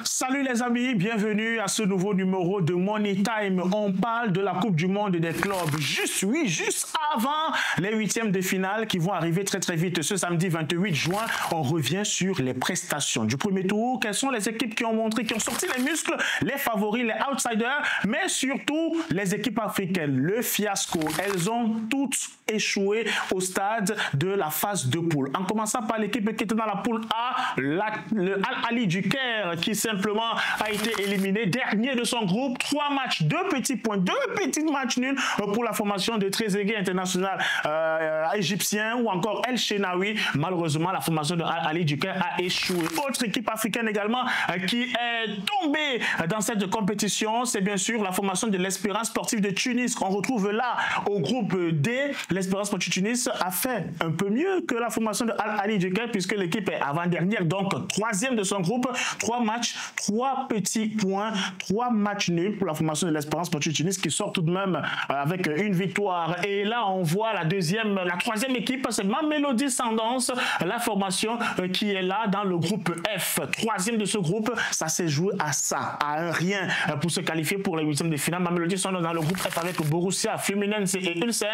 Salut les amis, bienvenue à ce nouveau numéro de Money Time. On parle de la Coupe du Monde des clubs. Juste avant les huitièmes de finale qui vont arriver très vite. Ce samedi 28 juin, on revient sur les prestations du premier tour. Quelles sont les équipes qui ont montré, qui ont sorti les muscles, les favoris, les outsiders, mais surtout les équipes africaines. Le fiasco, elles ont toutes échoué au stade de la phase de poule. En commençant par l'équipe qui était dans la poule A, le Al-Ahly du Caire, qui simplement a été éliminé dernier de son groupe. 3 matchs, 2 petits points, 2 petits matchs nuls pour la formation de Trezeguet international égyptien ou encore El Shenaoui. Malheureusement, la formation de Al-Ahly du Caire a échoué. Autre équipe africaine également qui est tombée dans cette compétition, c'est bien sûr la formation de l'Espérance sportive de Tunis qu'on retrouve là au groupe D. L'Espérance sportive de Tunis a fait un peu mieux que la formation de Al-Ahly du Caire puisque l'équipe est avant-dernière, donc 3e de son groupe. 3 matchs, 3 petits points, 3 matchs nuls pour la formation de l'Espérance sportive de Tunis qui sort tout de même avec une victoire. Et là, on voit la 3e équipe, c'est Mamelodi Sundowns, la formation qui est là dans le groupe F. 3e de ce groupe, ça s'est joué à ça, à un rien pour se qualifier pour les huitièmes de finale. Mamelodi Sundowns dans le groupe F avec Borussia, Fluminense et Ulsan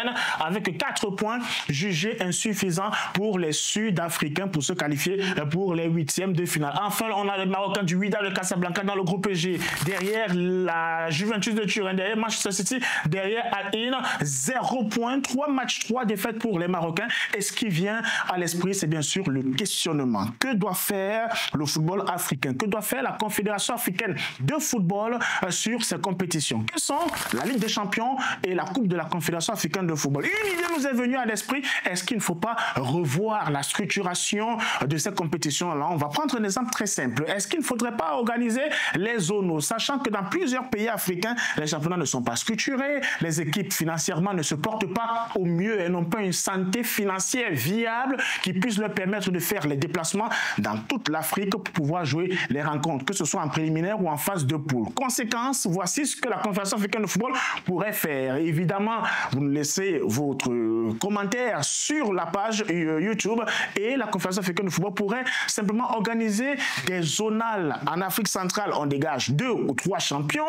avec 4 points jugés insuffisants pour les Sud-Africains pour se qualifier pour les huitièmes de finale. Enfin, on a les Marocains du Wydad de Casablanca dans le groupe G. Derrière la Juventus de Turin, derrière Manchester City, derrière Al-Ain, 0 points, 3 matchs, 3 défaites pour les Marocains. Et ce qui vient à l'esprit, c'est bien sûr le questionnement. Que doit faire le football africain? Que doit faire la Confédération africaine de football sur ces compétitions? Que sont la Ligue des champions et la Coupe de la Confédération africaine de football? Une idée nous est venue à l'esprit. Est-ce qu'il ne faut pas revoir la structuration de ces compétitions-là? On va prendre un exemple très simple. Est-ce qu'il ne faudrait pas organiser les zones, sachant que dans plusieurs pays africains, les championnats ne sont pas structurés, les équipes financièrement ne se portent pas au mieux et n'ont pas une santé financière viable qui puisse leur permettre de faire les déplacements dans toute l'Afrique pour pouvoir jouer les rencontres, que ce soit en préliminaire ou en phase de poule. Conséquence, voici ce que la Confédération africaine de football pourrait faire. Évidemment, vous nous laissez votre commentaire sur la page YouTube et la Confédération africaine de football pourrait simplement organiser des zonales. En Afrique centrale, on dégage 2 ou 3 champions.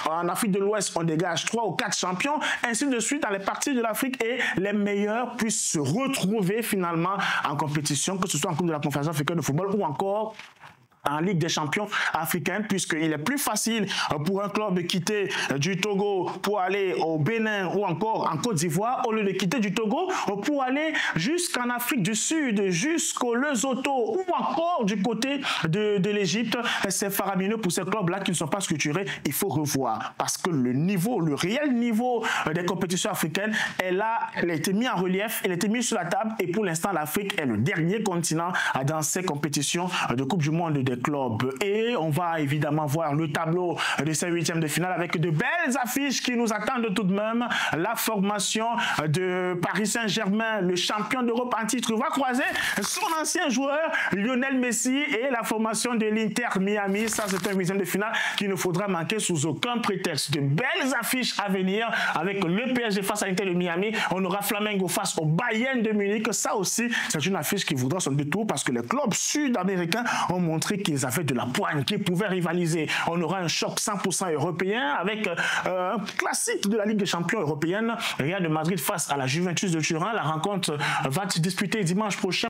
En Afrique de l'Ouest, on dégage 3 ou 4 champions. Ainsi de suite dans les parties de l'Afrique et les meilleurs puissent se retrouver finalement en compétition, que ce soit en Coupe de la Confédération africaine de football ou encore en Ligue des champions africaine, puisqu'il est plus facile pour un club de quitter du Togo pour aller au Bénin ou encore en Côte d'Ivoire, au lieu de quitter du Togo pour aller jusqu'en Afrique du Sud, jusqu'au Lesotho ou encore du côté de l'Égypte. C'est faramineux pour ces clubs-là qui ne sont pas structurés. Il faut revoir parce que le niveau, le réel niveau des compétitions africaines est là, il a été mis en relief, il a été mis sur la table et pour l'instant, l'Afrique est le dernier continent dans ces compétitions de Coupe du Monde des clubs. Et on va évidemment voir le tableau de ces huitièmes de finale avec de belles affiches qui nous attendent tout de même. La formation de Paris Saint-Germain, le champion d'Europe en titre, va croiser son ancien joueur Lionel Messi et la formation de l'Inter Miami. Ça, c'est un huitième de finale qu'il ne faudra manquer sous aucun prétexte. De belles affiches à venir avec le PSG face à l'Inter de Miami. On aura Flamengo face au Bayern de Munich. Ça aussi, c'est une affiche qui voudra son détour parce que les clubs sud-américains ont montré qu'ils avaient de la poigne, qu'ils pouvaient rivaliser. On aura un choc 100% européen avec un classique de la Ligue des champions européenne, Real de Madrid face à la Juventus de Turin. La rencontre va se disputer dimanche prochain.